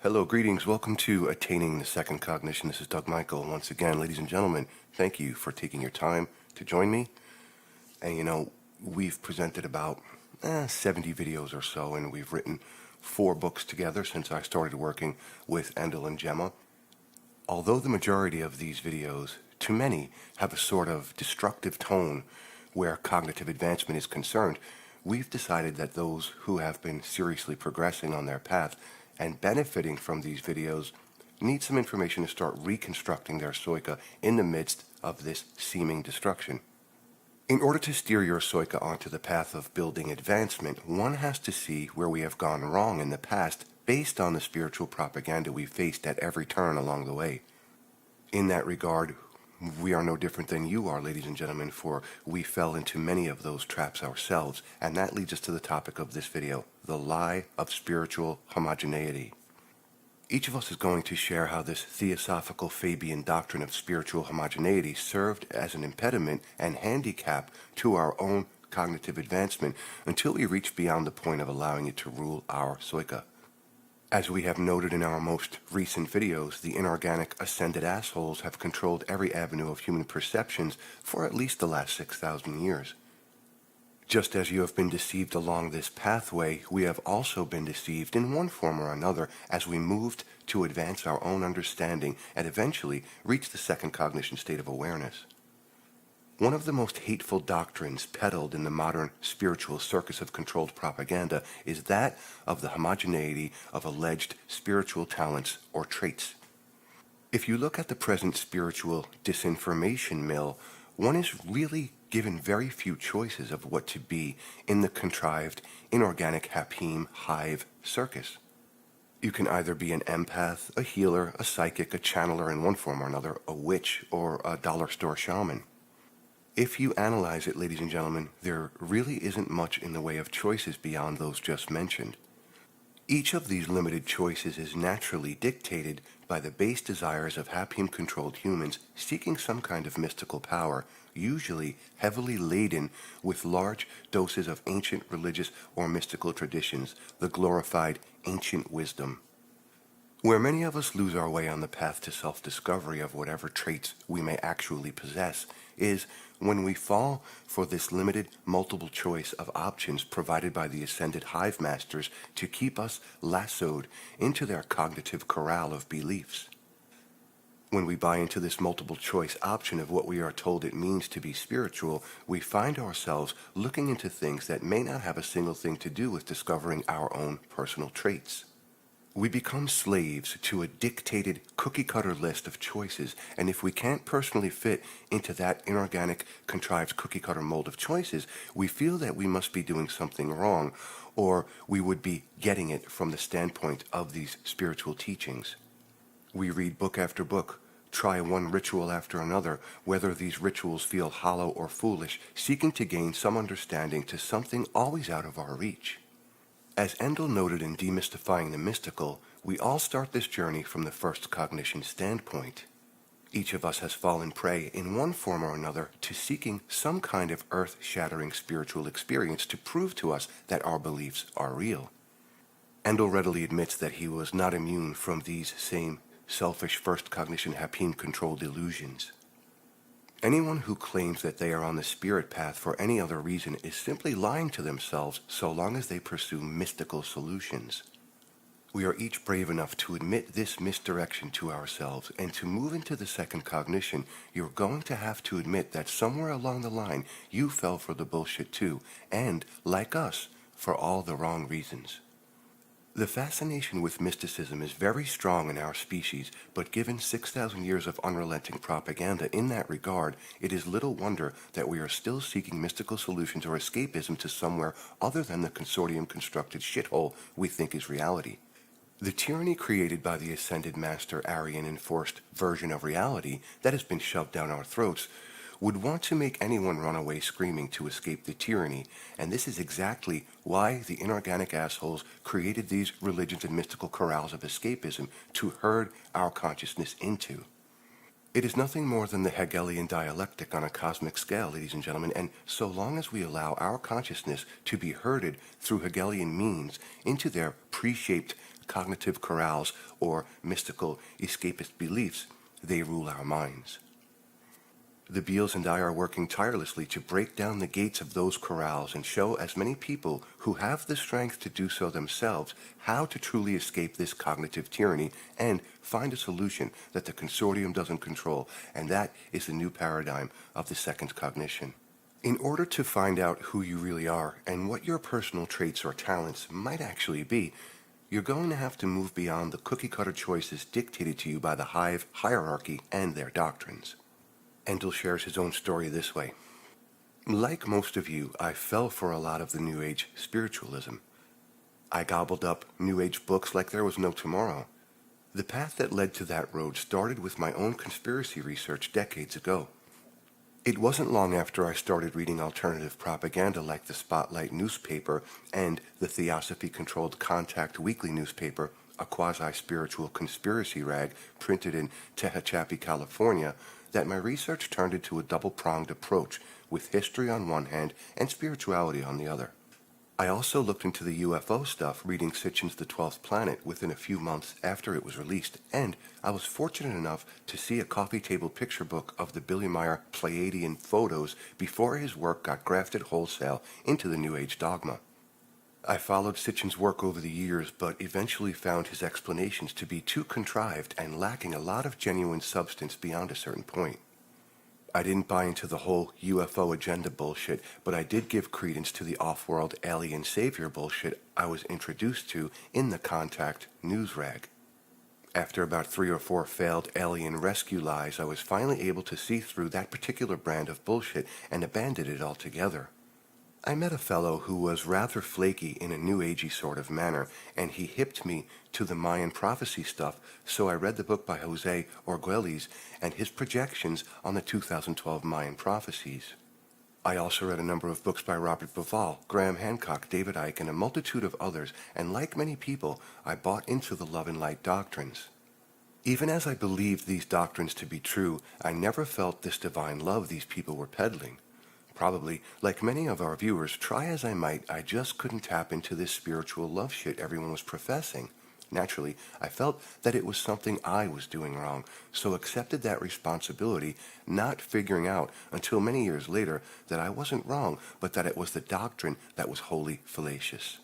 Hello, greetings. Welcome to Attaining the Second Cognition. This is Doug Michael. Once again, ladies and gentlemen, thank you for taking your time to join me. And we've presented about 70 videos or so, and we've written 4 books together since I started working with Endall and Gemma. Although the majority of these videos, to many, have a sort of destructive tone where cognitive advancement is concerned, we've decided that those who have been seriously progressing on their path and benefiting from these videos need some information to start reconstructing their Soika in the midst of this seeming destruction. In order to steer your Soika onto the path of building advancement, one has to see where we have gone wrong in the past based on the spiritual propaganda we faced at every turn along the way. In that regard, we are no different than you are, ladies and gentlemen, for we fell into many of those traps ourselves, and that leads us to the topic of this video, the lie of spiritual homogeneity. Each of us is going to share how this theosophical Fabian doctrine of spiritual homogeneity served as an impediment and handicap to our own cognitive advancement until we reach beyond the point of allowing it to rule our Soika. As we have noted in our most recent videos, the inorganic ascended assholes have controlled every avenue of human perceptions for at least the last 6,000 years. Just as you have been deceived along this pathway, we have also been deceived in one form or another as we moved to advance our own understanding and eventually reach the second cognition state of awareness. One of the most hateful doctrines peddled in the modern spiritual circus of controlled propaganda is that of the homogeneity of alleged spiritual talents or traits. If you look at the present spiritual disinformation mill, one is really given very few choices of what to be in the contrived, inorganic Hapim hive circus. You can either be an empath, a healer, a psychic, a channeler in one form or another, a witch, or a dollar store shaman. If you analyze it, ladies and gentlemen, there really isn't much in the way of choices beyond those just mentioned. Each of these limited choices is naturally dictated by the base desires of Hapim-controlled humans seeking some kind of mystical power, usually heavily laden with large doses of ancient religious or mystical traditions, the glorified ancient wisdom. Where many of us lose our way on the path to self-discovery of whatever traits we may actually possess is when we fall for this limited multiple choice of options provided by the ascended hive masters to keep us lassoed into their cognitive corral of beliefs. When we buy into this multiple choice option of what we are told it means to be spiritual, we find ourselves looking into things that may not have a single thing to do with discovering our own personal traits. We become slaves to a dictated cookie-cutter list of choices, and if we can't personally fit into that inorganic, contrived cookie-cutter mold of choices, we feel that we must be doing something wrong, or we would be getting it from the standpoint of these spiritual teachings. We read book after book, try one ritual after another, whether these rituals feel hollow or foolish, seeking to gain some understanding to something always out of our reach. As Endall noted in Demystifying the Mystical, we all start this journey from the first cognition standpoint. Each of us has fallen prey in one form or another to seeking some kind of earth-shattering spiritual experience to prove to us that our beliefs are real. Endall readily admits that he was not immune from these same selfish first cognition Hapim-controlled illusions. Anyone who claims that they are on the spirit path for any other reason is simply lying to themselves so long as they pursue mystical solutions. We are each brave enough to admit this misdirection to ourselves, and to move into the second cognition, you're going to have to admit that somewhere along the line you fell for the bullshit too, and, like us, for all the wrong reasons. The fascination with mysticism is very strong in our species, but given 6,000 years of unrelenting propaganda in that regard, it is little wonder that we are still seeking mystical solutions or escapism to somewhere other than the consortium-constructed shithole we think is reality. The tyranny created by the ascended master Aryan-enforced version of reality that has been shoved down our throats would want to make anyone run away screaming to escape the tyranny, and this is exactly why the inorganic assholes created these religions and mystical corrals of escapism to herd our consciousness into. It is nothing more than the Hegelian dialectic on a cosmic scale, ladies and gentlemen, and so long as we allow our consciousness to be herded through Hegelian means into their pre-shaped cognitive corrals, or mystical escapist beliefs, they rule our minds. The Beals and I are working tirelessly to break down the gates of those corrals and show as many people who have the strength to do so themselves how to truly escape this cognitive tyranny and find a solution that the consortium doesn't control, and that is the new paradigm of the second cognition. In order to find out who you really are and what your personal traits or talents might actually be, you're going to have to move beyond the cookie-cutter choices dictated to you by the hive hierarchy and their doctrines. Endall shares his own story this way. Like most of you, I fell for a lot of the New Age spiritualism. I gobbled up New Age books like there was no tomorrow. The path that led to that road started with my own conspiracy research decades ago. It wasn't long after I started reading alternative propaganda like the Spotlight newspaper and the Theosophy-controlled Contact Weekly newspaper, a quasi-spiritual conspiracy rag printed in Tehachapi, California, that my research turned into a double-pronged approach with history on one hand and spirituality on the other. I also looked into the UFO stuff reading Sitchin's The 12th Planet within a few months after it was released, and I was fortunate enough to see a coffee table picture book of the Billy Meyer Pleiadian photos before his work got grafted wholesale into the New Age dogma. I followed Sitchin's work over the years, but eventually found his explanations to be too contrived and lacking a lot of genuine substance beyond a certain point. I didn't buy into the whole UFO agenda bullshit, but I did give credence to the off-world alien savior bullshit I was introduced to in the Contact news rag. After about 3 or 4 failed alien rescue lies, I was finally able to see through that particular brand of bullshit and abandoned it altogether. I met a fellow who was rather flaky in a new agey sort of manner, and he hipped me to the Mayan prophecy stuff, so I read the book by Jose Orguelles and his projections on the 2012 Mayan prophecies. I also read a number of books by Robert Bauval, Graham Hancock, David Icke, and a multitude of others, and like many people, I bought into the love and light doctrines. Even as I believed these doctrines to be true, I never felt this divine love these people were peddling. Probably, like many of our viewers, try as I might, I just couldn't tap into this spiritual love shit everyone was professing. Naturally, I felt that it was something I was doing wrong, so accepted that responsibility, not figuring out until many years later that I wasn't wrong, but that it was the doctrine that was wholly fallacious.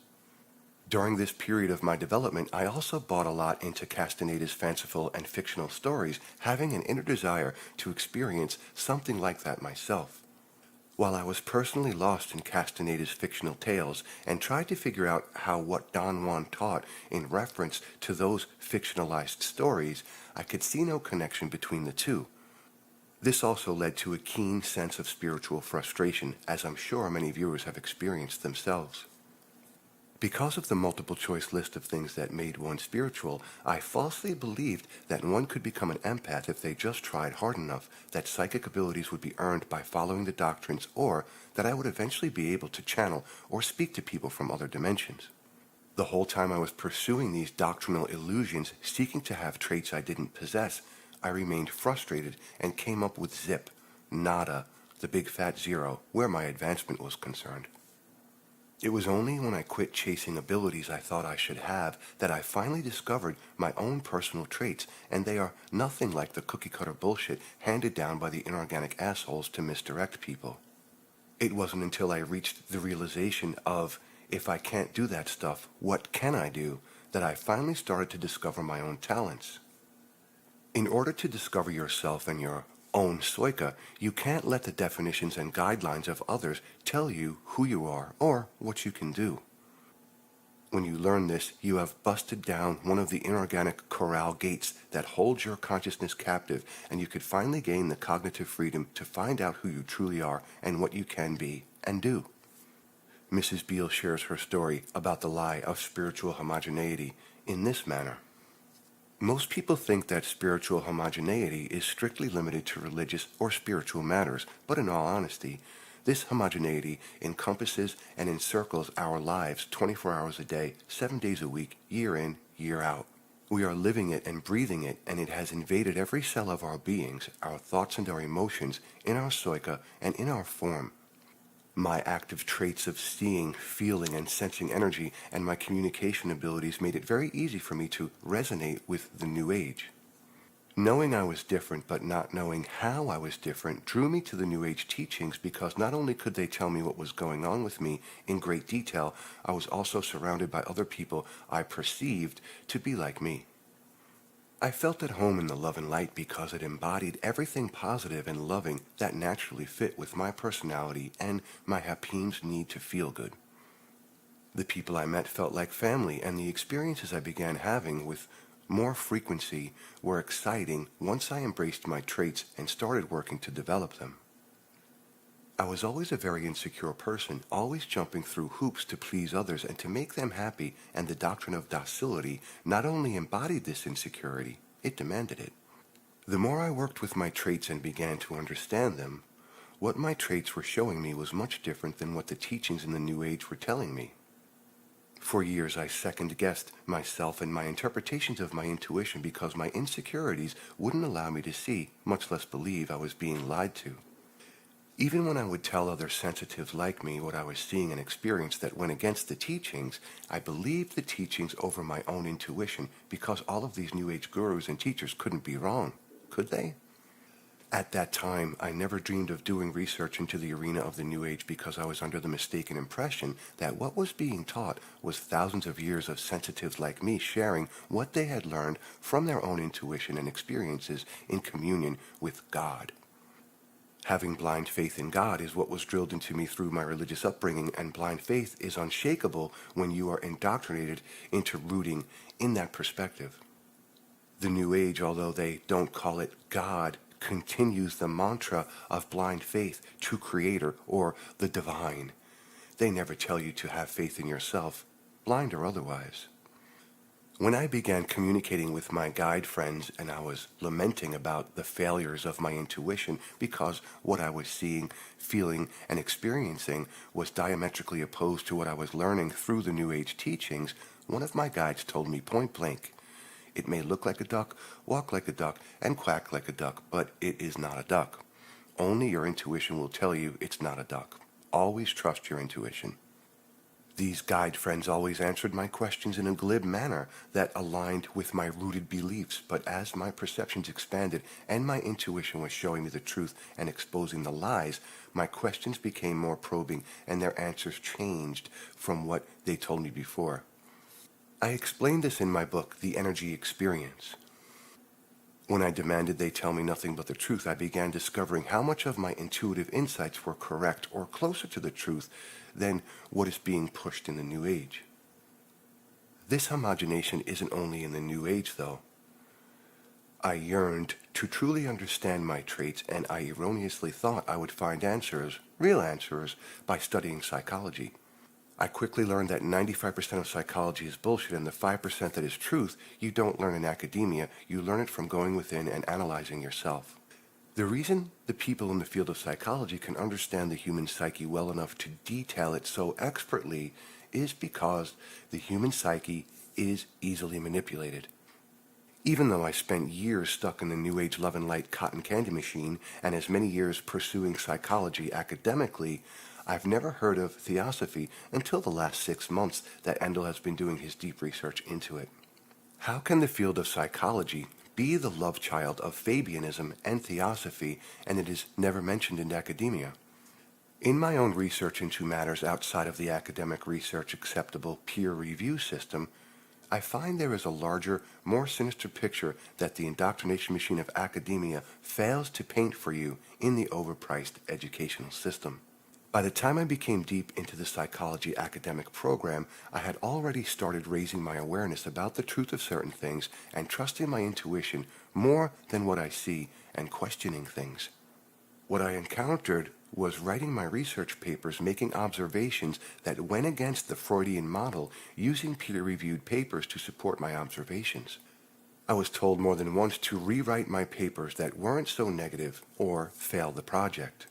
During this period of my development, I also bought a lot into Castaneda's fanciful and fictional stories, having an inner desire to experience something like that myself. While I was personally lost in Castaneda's fictional tales and tried to figure out how what Don Juan taught in reference to those fictionalized stories, I could see no connection between the two. This also led to a keen sense of spiritual frustration, as I'm sure many viewers have experienced themselves. Because of the multiple choice list of things that made one spiritual, I falsely believed that one could become an empath if they just tried hard enough, that psychic abilities would be earned by following the doctrines, or that I would eventually be able to channel or speak to people from other dimensions. The whole time I was pursuing these doctrinal illusions, seeking to have traits I didn't possess, I remained frustrated and came up with zip, nada, the big fat zero, where my advancement was concerned. It was only when I quit chasing abilities I thought I should have that I finally discovered my own personal traits, and they are nothing like the cookie-cutter bullshit handed down by the inorganic assholes to misdirect people. It wasn't until I reached the realization of, if I can't do that stuff, what can I do, that I finally started to discover my own talents. In order to discover yourself and your own Soika, you can't let the definitions and guidelines of others tell you who you are or what you can do. When you learn this, you have busted down one of the inorganic corral gates that holds your consciousness captive, and you could finally gain the cognitive freedom to find out who you truly are and what you can be and do. Mrs. Beall shares her story about the lie of spiritual homogeneity in this manner. Most people think that spiritual homogeneity is strictly limited to religious or spiritual matters, but in all honesty, this homogeneity encompasses and encircles our lives 24 hours a day, 7 days a week, year in, year out. We are living it and breathing it, and it has invaded every cell of our beings, our thoughts and our emotions, in our Soika and in our form. My active traits of seeing, feeling, and sensing energy and my communication abilities made it very easy for me to resonate with the New Age. Knowing I was different but not knowing how I was different drew me to the New Age teachings because not only could they tell me what was going on with me in great detail, I was also surrounded by other people I perceived to be like me. I felt at home in the love and light because it embodied everything positive and loving that naturally fit with my personality and my Hapim's need to feel good. The people I met felt like family, and the experiences I began having with more frequency were exciting once I embraced my traits and started working to develop them. I was always a very insecure person, always jumping through hoops to please others and to make them happy, and the doctrine of docility not only embodied this insecurity, it demanded it. The more I worked with my traits and began to understand them, what my traits were showing me was much different than what the teachings in the New Age were telling me. For years I second-guessed myself and my interpretations of my intuition because my insecurities wouldn't allow me to see, much less believe, I was being lied to. Even when I would tell other sensitives like me what I was seeing and experienced that went against the teachings, I believed the teachings over my own intuition because all of these New Age gurus and teachers couldn't be wrong, could they? At that time, I never dreamed of doing research into the arena of the New Age because I was under the mistaken impression that what was being taught was thousands of years of sensitives like me sharing what they had learned from their own intuition and experiences in communion with God. Having blind faith in God is what was drilled into me through my religious upbringing, and blind faith is unshakable when you are indoctrinated into rooting in that perspective. The New Age, although they don't call it God, continues the mantra of blind faith to Creator or the Divine. They never tell you to have faith in yourself, blind or otherwise. When I began communicating with my guide friends and I was lamenting about the failures of my intuition because what I was seeing, feeling, and experiencing was diametrically opposed to what I was learning through the New Age teachings, one of my guides told me point blank, "It may look like a duck, walk like a duck, and quack like a duck, but it is not a duck. Only your intuition will tell you it's not a duck. Always trust your intuition." These guide friends always answered my questions in a glib manner that aligned with my rooted beliefs, but as my perceptions expanded and my intuition was showing me the truth and exposing the lies, my questions became more probing and their answers changed from what they told me before. I explained this in my book, The Energy Experience. When I demanded they tell me nothing but the truth, I began discovering how much of my intuitive insights were correct or closer to the truth than what is being pushed in the New Age. This homogenization isn't only in the New Age, though. I yearned to truly understand my traits, and I erroneously thought I would find answers, real answers, by studying psychology. I quickly learned that 95% of psychology is bullshit, and the 5% that is truth you don't learn in academia, you learn it from going within and analyzing yourself. The reason the people in the field of psychology can understand the human psyche well enough to detail it so expertly is because the human psyche is easily manipulated. Even though I spent years stuck in the New Age love and light cotton candy machine and as many years pursuing psychology academically, I've never heard of theosophy until the last 6 months that Endall has been doing his deep research into it. How can the field of psychology be the love child of Fabianism and theosophy, and it is never mentioned in academia? In my own research into matters outside of the academic research acceptable peer review system, I find there is a larger, more sinister picture that the indoctrination machine of academia fails to paint for you in the overpriced educational system. By the time I became deep into the psychology academic program, I had already started raising my awareness about the truth of certain things and trusting my intuition more than what I see and questioning things. What I encountered was writing my research papers, making observations that went against the Freudian model, using peer-reviewed papers to support my observations. I was told more than once to rewrite my papers that weren't so negative or fail the project.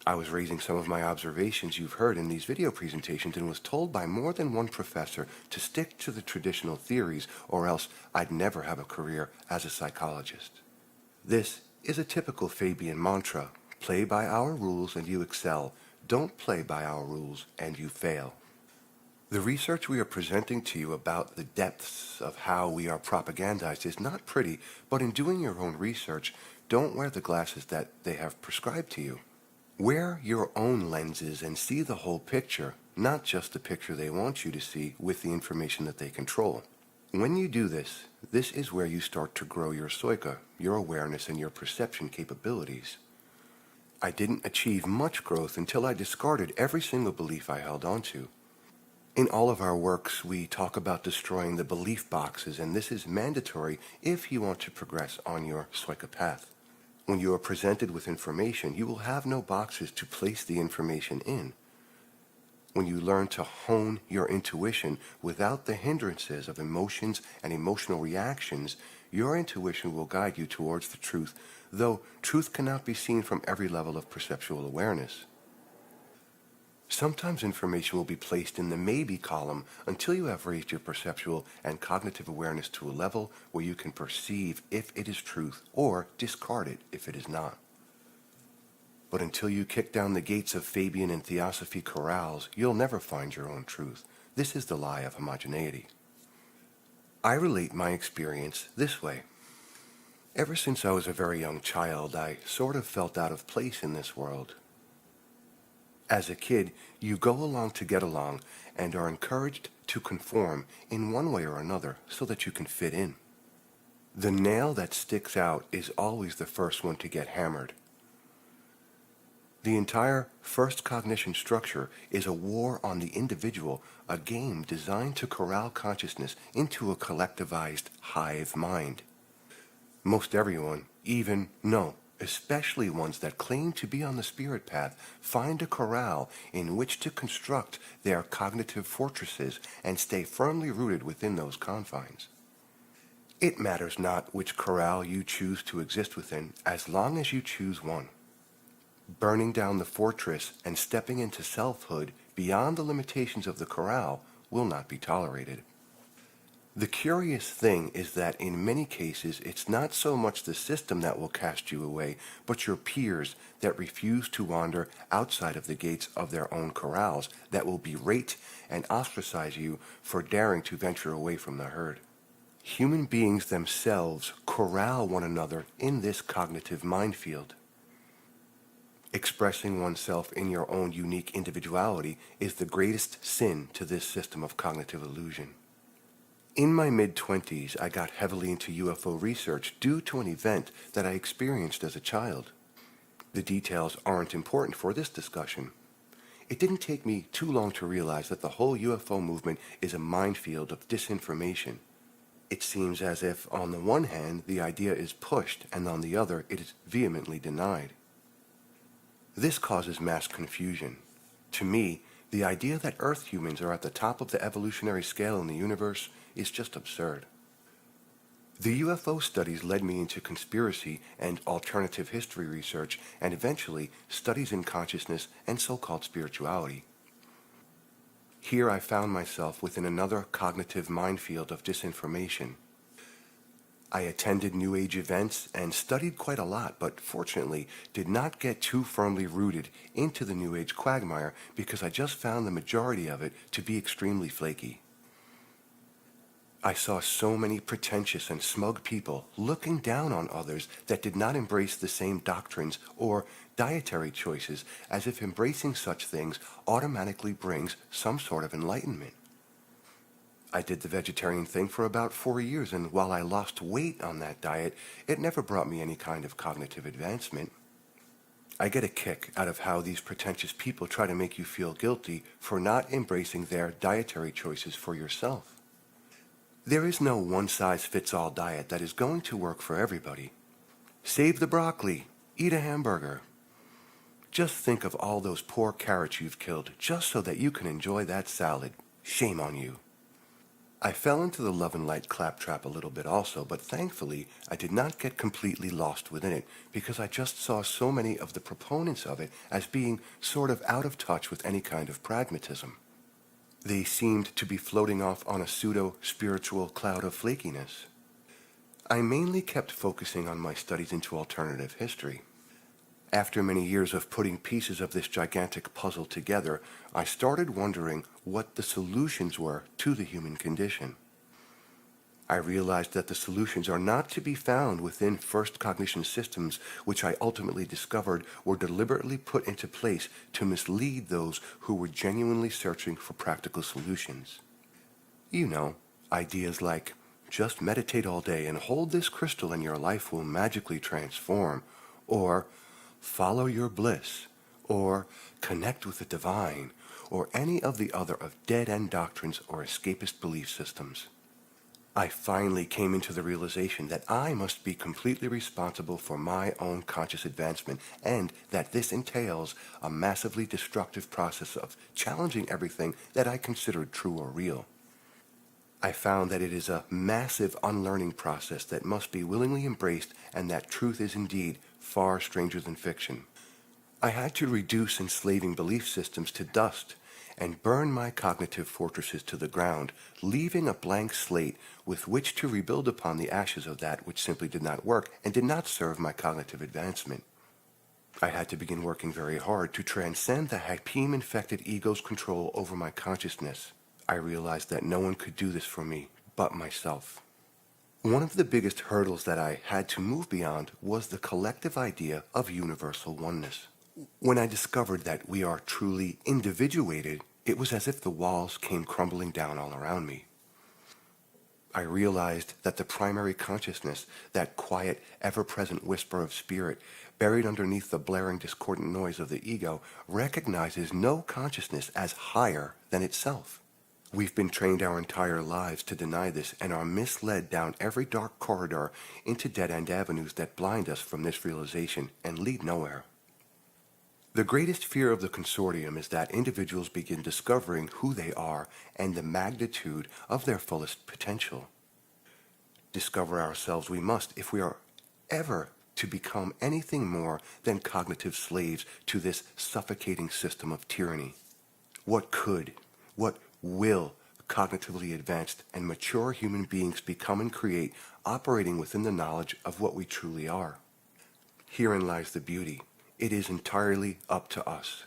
I was raising some of my observations you've heard in these video presentations and was told by more than one professor to stick to the traditional theories or else I'd never have a career as a psychologist. This is a typical Fabian mantra. Play by our rules and you excel. don't play by our rules and you fail. The research we are presenting to you about the depths of how we are propagandized is not pretty, but in doing your own research, don't wear the glasses that they have prescribed to you. Wear your own lenses and see the whole picture, not just the picture they want you to see with the information that they control. When you do this, this is where you start to grow your soika, your awareness and your perception capabilities. I didn't achieve much growth until I discarded every single belief I held onto. In all of our works, we talk about destroying the belief boxes, and this is mandatory if you want to progress on your soika path. When you are presented with information, you will have no boxes to place the information in. When you learn to hone your intuition without the hindrances of emotions and emotional reactions, your intuition will guide you towards the truth, though truth cannot be seen from every level of perceptual awareness. Sometimes information will be placed in the maybe column until you have raised your perceptual and cognitive awareness to a level where you can perceive if it is truth or discard it if it is not. But until you kick down the gates of Fabian and Theosophy corrals, you'll never find your own truth. This is the lie of homogeneity. I relate my experience this way. Ever since I was a very young child, I sort of felt out of place in this world. As a kid, you go along to get along and are encouraged to conform in one way or another so that you can fit in. The nail that sticks out is always the first one to get hammered. The entire first cognition structure is a war on the individual, a game designed to corral consciousness into a collectivized hive mind. Most everyone, especially ones that claim to be on the spirit path, find a corral in which to construct their cognitive fortresses and stay firmly rooted within those confines. It matters not which corral you choose to exist within, as long as you choose one. Burning down the fortress and stepping into selfhood beyond the limitations of the corral will not be tolerated. The curious thing is that in many cases, it's not so much the system that will cast you away, but your peers that refuse to wander outside of the gates of their own corrals that will berate and ostracize you for daring to venture away from the herd. Human beings themselves corral one another in this cognitive minefield. Expressing oneself in your own unique individuality is the greatest sin to this system of cognitive illusion. In my mid-20s, I got heavily into UFO research due to an event that I experienced as a child. The details aren't important for this discussion. It didn't take me too long to realize that the whole UFO movement is a minefield of disinformation. It seems as if, on the one hand, the idea is pushed, and on the other, it is vehemently denied. This causes mass confusion. To me, the idea that Earth humans are at the top of the evolutionary scale in the universe is just absurd. The UFO studies led me into conspiracy and alternative history research, and eventually studies in consciousness and so-called spirituality. Here I found myself within another cognitive minefield of disinformation. I attended New Age events and studied quite a lot, but fortunately did not get too firmly rooted into the New Age quagmire because I just found the majority of it to be extremely flaky. I saw so many pretentious and smug people looking down on others that did not embrace the same doctrines or dietary choices, as if embracing such things automatically brings some sort of enlightenment. I did the vegetarian thing for about 4 years, and while I lost weight on that diet, it never brought me any kind of cognitive advancement. I get a kick out of how these pretentious people try to make you feel guilty for not embracing their dietary choices for yourself. There is no one-size-fits-all diet that is going to work for everybody. Save the broccoli. Eat a hamburger. Just think of all those poor carrots you've killed just so that you can enjoy that salad. Shame on you. I fell into the love and light claptrap a little bit also, but thankfully I did not get completely lost within it because I just saw so many of the proponents of it as being sort of out of touch with any kind of pragmatism. They seemed to be floating off on a pseudo-spiritual cloud of flakiness. I mainly kept focusing on my studies into alternative history. After many years of putting pieces of this gigantic puzzle together, I started wondering what the solutions were to the human condition. I realized that the solutions are not to be found within first cognition systems, which I ultimately discovered were deliberately put into place to mislead those who were genuinely searching for practical solutions. You know, ideas like, just meditate all day and hold this crystal and your life will magically transform, or follow your bliss, or connect with the divine, or any of the other of dead-end doctrines or escapist belief systems. I finally came into the realization that I must be completely responsible for my own conscious advancement, and that this entails a massively destructive process of challenging everything that I considered true or real. I found that it is a massive unlearning process that must be willingly embraced, and that truth is indeed far stranger than fiction. I had to reduce enslaving belief systems to dust and burn my cognitive fortresses to the ground, leaving a blank slate with which to rebuild upon the ashes of that which simply did not work and did not serve my cognitive advancement. I had to begin working very hard to transcend the Hakim-infected ego's control over my consciousness. I realized that no one could do this for me but myself. One of the biggest hurdles that I had to move beyond was the collective idea of universal oneness. When I discovered that we are truly individuated, it was as if the walls came crumbling down all around me. I realized that the primary consciousness, that quiet, ever-present whisper of spirit, buried underneath the blaring discordant noise of the ego, recognizes no consciousness as higher than itself. We've been trained our entire lives to deny this and are misled down every dark corridor into dead-end avenues that blind us from this realization and lead nowhere. The greatest fear of the consortium is that individuals begin discovering who they are and the magnitude of their fullest potential. Discover ourselves we must if we are ever to become anything more than cognitive slaves to this suffocating system of tyranny. What will cognitively advanced and mature human beings become and create, operating within the knowledge of what we truly are? Herein lies the beauty. It is entirely up to us.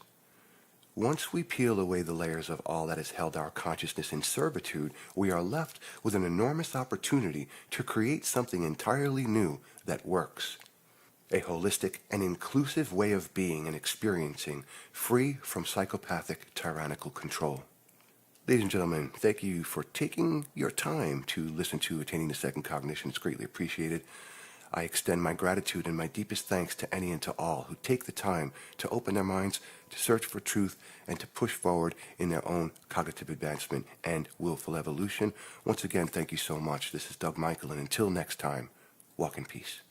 Once we peel away the layers of all that has held our consciousness in servitude, we are left with an enormous opportunity to create something entirely new that works. A holistic and inclusive way of being and experiencing, free from psychopathic, tyrannical control. Ladies and gentlemen, thank you for taking your time to listen to Attaining the Second Cognition. It's greatly appreciated. I extend my gratitude and my deepest thanks to any and to all who take the time to open their minds, to search for truth, and to push forward in their own cognitive advancement and willful evolution. Once again, thank you so much. This is Doug Michael, and until next time, walk in peace.